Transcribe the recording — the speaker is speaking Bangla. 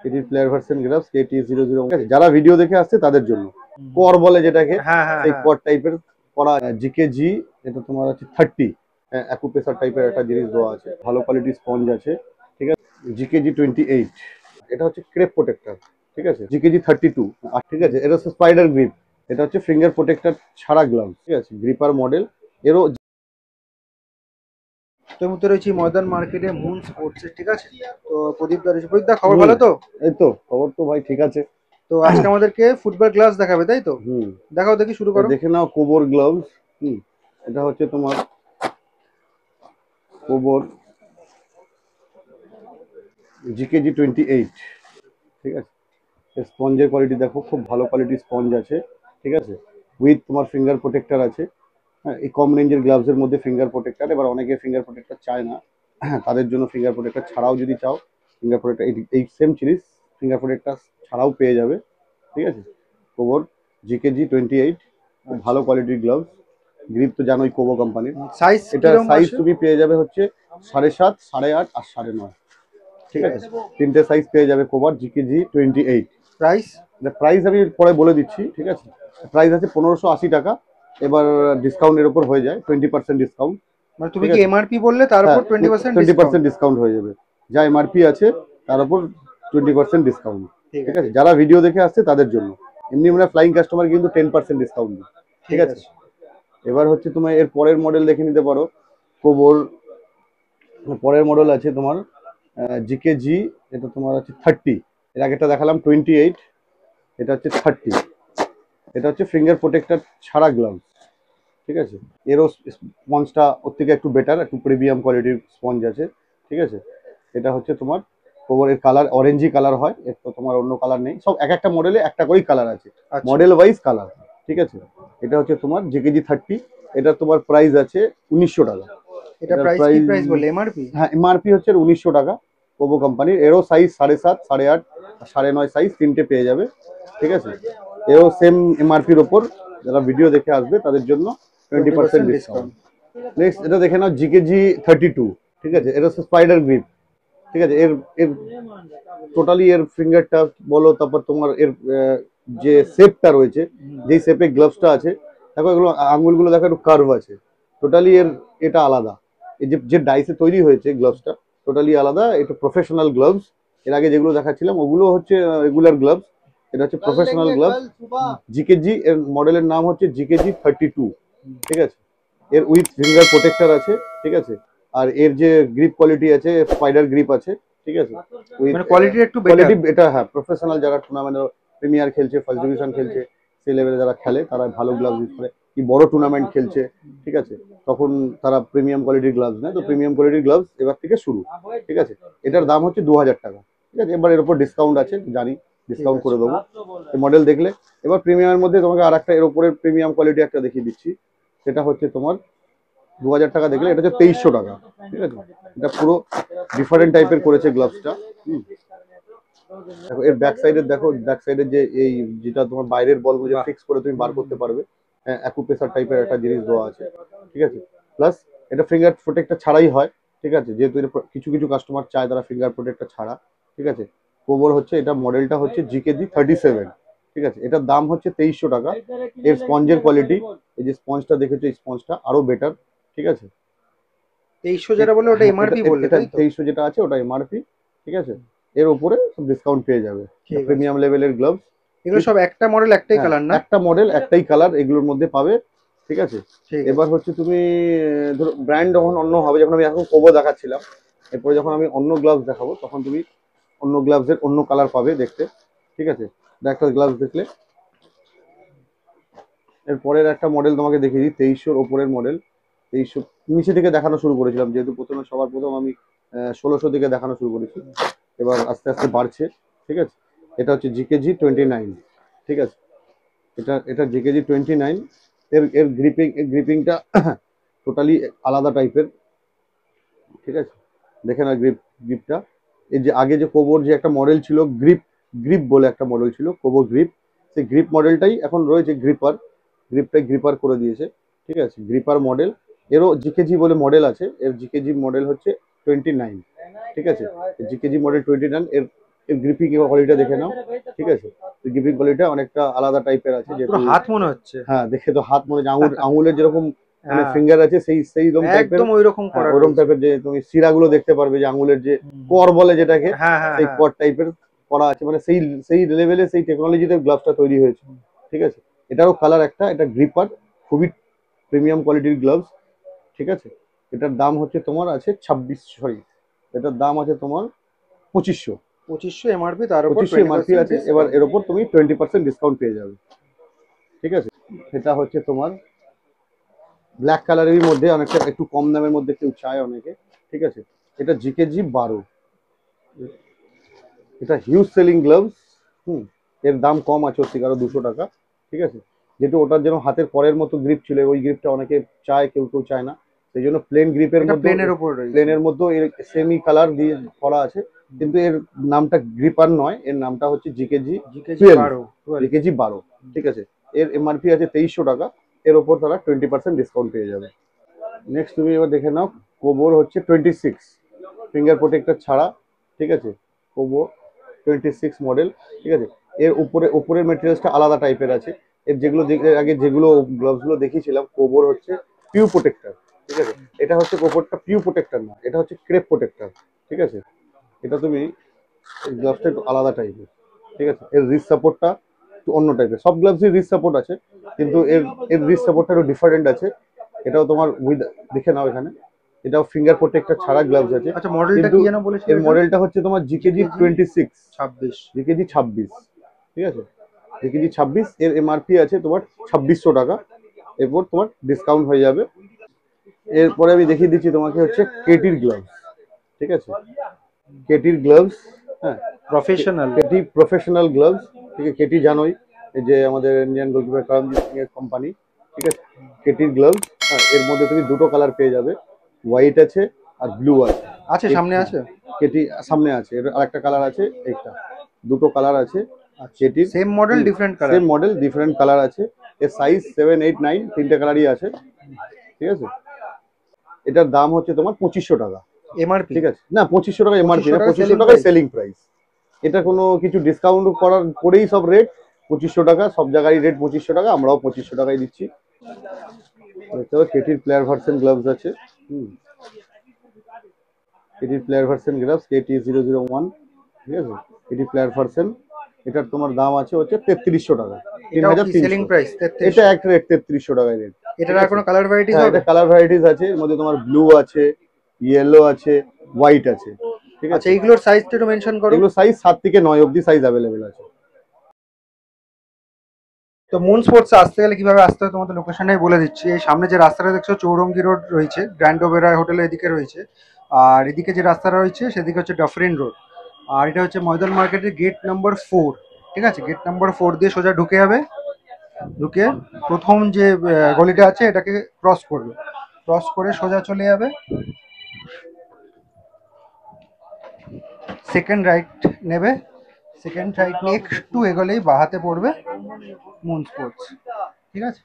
এটি প্লেয়ার ভার্সন গ্লাভস KT00। যারা ভিডিও দেখে আসছে তাদের জন্য কর বলে যেটাকে, সেই কর টাইপের করা জিকেজি। এটা তোমার আছে 30 অ্যাকুপ্রেসার টাইপের একটা জিনিস দেওয়া আছে, ভালো কোয়ালিটির স্পঞ্জ আছে। ঠিক আছে, GKG28। এটা হচ্ছে ক্রেপ প্রোটেক্টর। ঠিক আছে, GKG32। আর ঠিক আছে, এটা হচ্ছে স্পাইডার গ্রিপ। এটা হচ্ছে ফিঙ্গার প্রোটেক্টর ছাড়া গ্লাভস। ঠিক আছে, গ্রিপার মডেল। এরও তো মধ্যে রয়েছে মডার্ন মার্কেটে মুন স্পোর্টস। ঠিক আছে, তো প্রদীপ দা রয়েছে। প্রদীপ দা, খবর ভালো তো? এই তো খবর তো ভাই ঠিক আছে। তো আজকে আমাদেরকে ফুটবল গ্লাভস দেখাবে, তাই তো? হুম, দেখাও দেখি, শুরু করো। দেখে নাও কোবর গ্লাভস। এটা হচ্ছে তোমার কোবর GKG28। ঠিক আছে, স্পঞ্জের কোয়ালিটি দেখো, খুব ভালো কোয়ালিটির স্পঞ্জ আছে। ঠিক আছে, উইথ তোমার ফিঙ্গার প্রোটেক্টর আছে। হ্যাঁ, এই কম রেঞ্জের গ্লাভসের মধ্যে ফিঙ্গার প্রোটেক্টর। এবার অনেকে ফিঙ্গার প্রোটেক্টর চায় না, হ্যাঁ, তাদের জন্য ফিঙ্গার প্রোটেক্টর ছাড়াও যদি চাও, ফিঙ্গার প্রোটেক্টর এই সেম জিনিস ফিঙ্গার প্রোটেক্টর ছাড়াও পেয়ে যাবে। ঠিক আছে, কোবর GKG28 খুব ভালো কোয়ালিটির গ্লাভস। গ্রিপ তো জানোই কোবো কোম্পানির। সাইজ এটা কিরকম সাইজ আছে? তুমি পেয়ে যাবে হচ্ছে 7.5, 8.5 আর 9.5। ঠিক আছে, তিনটে সাইজ পেয়ে যাবে কোবর GKG28। প্রাইস? প্রাইস আমি পরে বলে দিচ্ছি। ঠিক আছে, প্রাইস আছে 1580 টাকা। এবার ডিসকাউন্টের উপর হয়ে যায় 20% ডিসকাউন্ট। মানে তুমি ঠিক কি আছে, এমআরপি বললে, তার হ্যাঁ, উপর 20% ডিসকাউন্ট? 20% ডিসকাউন্ট হয়ে যাবে। যা এমআরপি আছে তার উপর 20% ডিসকাউন্ট। ঠিক ঠিক আছে, আছে, যারা ভিডিও দেখে আসছে তাদের জন্য। এমনি আমরা ফ্লাইং কাস্টমার কিন্তু 10% ডিসকাউন্ট দিই। ঠিক ঠিক আছে, আছে। এবার হচ্ছে তোমার এর পরের মডেল দেখে নিতে পারো। কোবর পরের মডেল আছে তোমার জিকেজি। এটা তোমার আছে 30। এর আগেটা দেখালাম 28, এটা হচ্ছে 30। এটা হচ্ছে ফিঙ্গার প্রোটেক্টর ছাড়া গ্লাভস। ঠিক আছে, এরও স্পঞ্জটা ওর থেকে একটু বেটার, একটু প্রিমিয়াম কোয়ালিটির স্পঞ্জ আছে। ঠিক আছে, এটা হচ্ছে তোমার কোবরের কালার অরেঞ্জি কালার হয়, এর তো তোমার অন্য কালার নেই। সব এক একটা মডেলে একটা করেই কালার আছে, আচ্ছা, মডেল ওয়াইজ কালার। ঠিক আছে, এটা হচ্ছে তোমার GKG30। এটা তোমার প্রাইস আছে 1900 টাকা। এটা এটার প্রাইস কি প্রাইস, প্রাইস বললে, এমআরপি? হ্যাঁ, এমআরপি হচ্ছে 1900 টাকা। কোবো কোম্পানির এরও সাইজ 7.5, 8.5 আর 9.5 সাইজ তিনটে পেয়ে যাবে। ঠিক আছে, এও সেম এমআরপির ওপর। যারা ভিডিও দেখে আসবে তাদের জন্য 20% 20% ডিসকাউন্ট। ডিসকাউন্ট। নেক্সট এটা দেখে নাও GKG32। ঠিক আছে, এটা হচ্ছে স্পাইডার গ্রিপ। ঠিক আছে, এর এর টোটালি এর ফিঙ্গারটা বলো, তারপর তোমার এর যে শেপটা রয়েছে, যেই শেপে গ্লাভসটা আছে, দেখো এগুলো আঙ্গুলগুলো দেখো একটু কার্ভ আছে। টোটালি এর এটা আলাদা। এই যে যে ডাইসে তৈরি হয়েছে গ্লাভসটা টোটালি আলাদা। এটা প্রফেশনাল গ্লাভস। এর আগে যেগুলো দেখাচ্ছিলাম ওগুলো হচ্ছে রেগুলার গ্লাভস। এটা হচ্ছে প্রফেশনাল গ্লাভস। জিকেজি এর মডেলের নাম হচ্ছে GKG32। ঠিক আছে, এর উইথ ফিঙ্গার প্রোটেক্টর আছে। ঠিক আছে, আর এর যে গ্রিপ কোয়ালিটি আছে, স্পাইডার গ্রিপ আছে। ঠিক আছে, উইথ মানে কোয়ালিটি একটু বেটার। কোয়ালিটি এটা, হ্যাঁ, প্রফেশনাল যারা টুর্নামেন্ট প্রিমিয়ার খেলছে, ফার্স্ট ডিভিশন খেলছে, সেই লেভেলে যারা খেলে তারা ভালো গ্লাভস ইউজ করে। কি বড় টুর্নামেন্ট খেলছে, ঠিক আছে, তখন তারা প্রিমিয়াম কোয়ালিটির গ্লাভস নেয়। তো প্রিমিয়াম কোয়ালিটির গ্লাভস এবার থেকে শুরু। ঠিক আছে, এটার দাম হচ্ছে 2000 টাকা। ঠিক আছে, এবার এর উপর ডিসকাউন্ট আছে জানি, ঠিক ডিসকাউন্ট আছে। করে দেবো। এই মডেল দেখলে এবার প্রিমিয়ামের মধ্যে তোমাকে আর একটা এর উপরের প্রিমিয়াম কোয়ালিটি একটা দেখিয়ে দিচ্ছি। সেটা হচ্ছে তোমার 2000 টাকা দেখলে এটা হচ্ছে 2300 টাকা। ঠিক আছে, এটা পুরো ডিফারেন্ট টাইপের করেছে গ্লাভসটা। দেখো এর ব্যাক সাইডের, দেখো ব্যাক সাইডের যে এই যেটা তোমার বাইরের বলগুলো যে বাহ। ফিক্স করে তুমি বার করতে পারবে, অ্যাকুপ্রেসার টাইপের একটা জিনিস দেওয়া আছে। ঠিক আছে, প্লাস এটা ফিঙ্গার প্রোটেক্টর ছাড়াই হয়। ঠিক আছে, যেহেতু এটা কিছু কিছু কাস্টমার চায় তারা ফিঙ্গার প্রোটেক্টর ছাড়া। ঠিক আছে, কোবর হচ্ছে এটা মডেলটা হচ্ছে GKG37। ঠিক আছে, এটার দাম হচ্ছে 2300 টাকা। এর স্পঞ্জের কোয়ালিটি, এই যে স্পঞ্জটা দেখেছো, এই স্পঞ্জটা আরো বেটার। ঠিক আছে, 2300 যেটা বললে ওটা হ্যাঁ, এটা এমআরপি বললে, এটা তাই তো? 2300 যেটা আছে ওটা এমআরপি। ঠিক আছে, এর উপরে সব ডিসকাউন্ট পেয়ে যাবে। ঠিক আছে। প্রিমিয়াম লেভেলের গ্লাভস। এগুলো সব একটা মডেল, একটাই হ্যাঁ, কালার না? একটা মডেল একটাই কালার এগুলোর মধ্যে পাবে। ঠিক আছে, ঠিক এবার আছে। হচ্ছে তুমি ধরো ব্র্যান্ড যখন অন্য হবে, যখন আমি এখন কোবো দেখাচ্ছিলাম, এরপরে যখন আমি অন্য গ্লাভস দেখাবো তখন তুমি অন্য গ্লাভসের অন্য কালার পাবে দেখতে। ঠিক আছে, একটা গ্লাভস দেখলে এরপরের একটা মডেল তোমাকে দেখিয়ে দিই, 2300 ওপরের মডেল। 2300 নিচে থেকে দেখানো শুরু করেছিলাম, যেহেতু প্রথমে সবার প্রথম আমি 1600 থেকে দেখানো শুরু করেছি। এবার আস্তে আস্তে বাড়ছে। ঠিক আছে, এটা হচ্ছে GKG29। ঠিক আছে, এটা এটা GKG29। এর এর গ্রিপিংটা টোটালি আলাদা টাইপের। ঠিক আছে, দেখে না গ্রিপটা। এই যে আগে যে কোবোর যে একটা মডেল ছিল, গ্রিপ গ্রিপ বলে একটা মডেল ছিল কোবো গ্রিপ, সেই গ্রিপ মডেলটাই এখন রয়েছে গ্রিপার। গ্রিপটাই গ্রিপার করে দিয়েছে। ঠিক আছে, গ্রিপার মডেল। এরও জিকেজি বলে মডেল আছে, এর জিকেজি মডেল হচ্ছে 29। ঠিক আছে, জিকেজি মডেল 29। এর এর গ্রিপিং কোয়ালিটিটা দেখে নাও, ঠিক আছে। গ্রিপিং কোয়ালিটিটা অনেকটা আলাদা টাইপের আছে, পুরো যেহেতু হাত মনে হচ্ছে। হ্যাঁ দেখে তো হাত মনে হচ্ছে আঙুলের যেরকম মানে হ্যাঁ, ফিঙ্গার আছে সেই রকম টাইপের, একদম ওইরকম করা ওরকম রয়েছে। টাইপের যে তুমি শিরাগুলো দেখতে পারবে, যে আঙুলের যে হুম। কর বলে যেটাকে, হ্যাঁ হ্যাঁ সেই হ্যাঁ। কর টাইপের করা আছে, মানে সেই সেই লেভেলে সেই টেকনোলজিতে গ্লাভসটা তৈরি হয়েছে, ঠিক আছে। এটারও কালার একটা, এটা গ্রিপার, খুবই প্রিমিয়াম কোয়ালিটির গ্লাভস, ঠিক আছে। এটার দাম হচ্ছে তোমার আছে 2600, এটার দাম আছে তোমার 2500, 2500 এমআরপি, তার উপর 2500 এমআরপি আছে। এবার এর উপর তুমি 20% ডিসকাউন্ট পেয়ে যাবে, ঠিক আছে। এটা হচ্ছে তোমার ব্ল্যাক কালারের মধ্যে অনেকটা একটু কম দামের মধ্যে কেউ চায় অনেকে, ঠিক আছে। এটা জিকেজি 12, এটা হিউজ সেলিং গ্লাভস। এর দাম কম আছে হচ্ছে কারো 200 টাকা, ঠিক আছে। যেহেতু ওটার যেন হাতের করের মতো গ্রিপ ছিল, ওই গ্রিপটা অনেকে চায়, কেউ কেউ চায় না, সেই জন্য প্লেন গ্রিপের এটা মধ্যে, প্লেনের উপর রয়েছে। প্লেনের মধ্যে এর সেমি কালার দিয়ে করা আছে, কিন্তু এর নামটা গ্রিপার নয়, এর নামটা হচ্ছে জিকেজি জিকেজি 12। জিকেজি 12, ঠিক আছে। এর এমআরপি আছে 2300 টাকা, এর ওপর তারা 20% ডিসকাউন্ট পেয়ে যাবে। নেক্সট তুমি এবার দেখে নাও, কোবোর হচ্ছে 26 ফিঙ্গার প্রোটেক্টর ছাড়া, ঠিক আছে। কোবো 26 মডেল, ঠিক আছে। এর উপরের মেটেরিয়ালসটা আলাদা টাইপের আছে। এর এর আগে যেগুলো গ্লাভসগুলো দেখিয়েছিলাম কোবোর হচ্ছে পিউ প্রোটেক্টর, ঠিক আছে। এটা হচ্ছে কোবোরটা পিউ প্রোটেক্টর না, এটা হচ্ছে ক্রেপ প্রোটেক্টর, ঠিক আছে। এটা তুমি গ্লাভসটা একটু আলাদা টাইপের, ঠিক আছে। এর রিস্ট সাপোর্টটা একটু অন্য টাইপের, সব গ্লাভসের রিস্ট সাপোর্ট আছে, কিন্তু এর রিস্ট সাপোর্টটা একটু ডিফারেন্ট আছে। এটাও তোমার উইথ, দেখে নাও এখানে, এটাও ফিঙ্গার প্রোটেক্টর ছাড়া গ্লাভস আছে। আচ্ছা, মডেলটা কিন্তু কি যেন বলেছিল? এর মডেলটা হচ্ছে তোমার জিকেজি 26, 26। জিকেজি 26, ঠিক আছে। জিকেজি 26, এর এমআরপি আছে তোমার 2600 টাকা, এরপর তোমার ডিসকাউন্ট হয়ে যাবে। এরপরে আমি দেখিয়ে দিচ্ছি তোমাকে হচ্ছে কেটির গ্লাভস, ঠিক আছে। কেটির গ্লাভস, হ্যাঁ, প্রফেশনাল। কেটি প্রফেশনাল গ্লাভস, ঠিক আছে। কেটি জানোই, এই যে আমাদের ইন্ডিয়ান গোলকিপার করমজিৎ সিং এর কোম্পানি, ঠিক আছে। কেটির গ্লাভস, হ্যাঁ, এর মধ্যে তুমি দুটো কালার পেয়ে যাবে, হোয়াইট আছে আর ব্লু আছে। আছে, সামনে আছে। কেটি সামনে আছে, এর আরেকটা কালার আছে, এইটা, দুটো কালার আছে। কেটির same model different colour. Same model different colour আছে। এর সাইজ 7, 8, 9 তিনটে কালারই আছে, ঠিক আছে। এটার দাম হচ্ছে তোমার 2500 টাকা এমআরপি। ঠিক আছে। না 2500 টাকা এমআরপি না, 2500 selling টাকায় price। Selling price. এটা কোনো কিছু ডিসকাউন্ট করার পরেই সব রেট 2500 টাকা, সব জায়গায় রেট 2500 টাকা, আমরাও 2500 টাকায় দিচ্ছি। দেখতে পাচ্ছ কেটির প্লেয়ার ভার্সন গ্লাভস আছে, কেটির প্লেয়ার ভার্সন গ্লাভস কেটি 001, ঠিক আছে। কেটির প্লেয়ার ভার্সন, এটার তোমার দাম আছে হচ্ছে 3300 টাকা, সেলিং 3300। প্রাইস এটা এক রেট 3300 টাকায় রেট। এটার আর কোনো কালার ভ্যারাইটিস হ্যাঁ, হবে? এটা কালার ভ্যারাইটিস আছে, এর মধ্যে তোমার ব্লু আছে, ইয়েলো আছে, হোয়াইট আছে, ঠিক আছে। আচ্ছা, এইগুলোর সাইজটা একটু মেনশন করো। এগুলো সাইজ 7 থেকে 9 অবধি সাইজ অ্যাভেলেবেল আছে। তো মুন স্পোর্টস আসতে গেলে কিভাবে আসতে হয় তোমাদের লোকেশনটাই বলে দিচ্ছি। এই সামনে যে রাস্তাটা দেখছো চৌরঙ্গি রোড রয়েছে, গ্র্যান্ড ওবেরা হোটেলের এদিকে রয়েছে। আর এদিকে যে রাস্তাটা রয়েছে সেদিকে হচ্ছে ডাফরিন রোড। আর এটা হচ্ছে ময়দান মার্কেটের গেট নাম্বার 4, ঠিক আছে। গেট নাম্বার 4 দিয়ে সোজা ঢুকে যাবে, ঢুকে প্রথম যে গলিটা আছে এটাকে ক্রস করবে, ক্রস করে সোজা চলে যাবে, সেকেন্ড রাইট নেবে, সেকেন্ড রাইট নিয়ে একটু এগোলেই বাহাতে পড়বে মুন স্পোর্টস, ঠিক আছে।